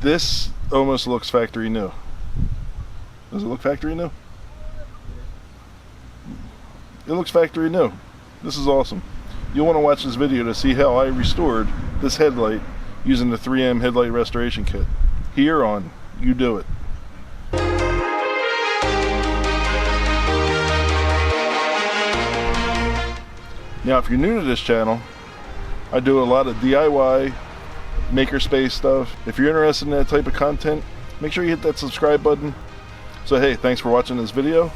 This almost looks factory new. Does it look factory new? It looks factory new. This is awesome. You'll want to watch this video to see how I restored this headlight using the 3M Headlight Restoration Kit. Here on You Do It. Now, if you're new to this channel, I do a lot of DIY, makerspace stuff. If you're interested in that type of content, make sure you hit that subscribe button. So hey, thanks for watching this video,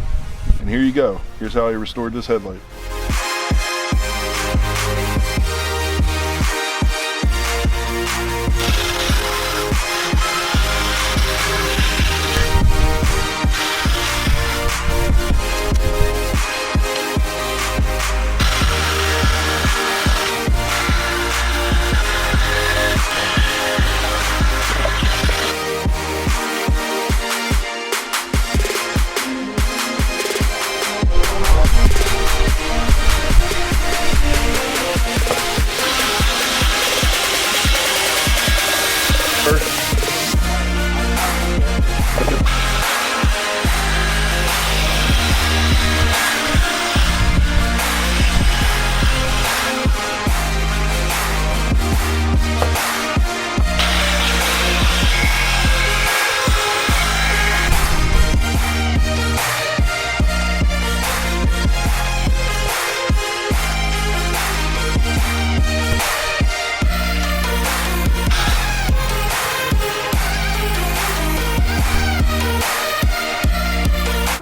and here you go. Here's how I restored this headlight.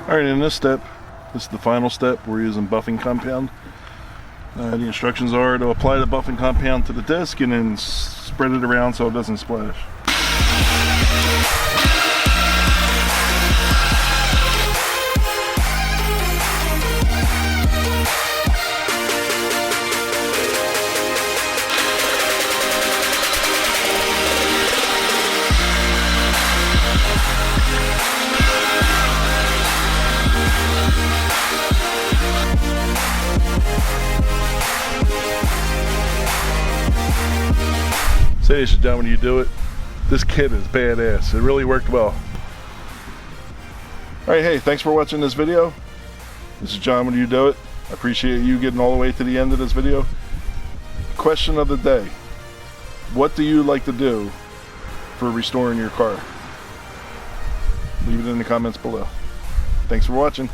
Alright, in this step, this is the final step, we're using buffing compound. The instructions are to apply the buffing compound to the disc and then spread it around so it doesn't splash. Ladies and gentlemen, You Do It. This kit is badass. It really worked well. Alright, hey, thanks for watching this video. This is John when You Do It. I appreciate you getting all the way to the end of this video. Question of the day. What do you like to do for restoring your car? Leave it in the comments below. Thanks for watching.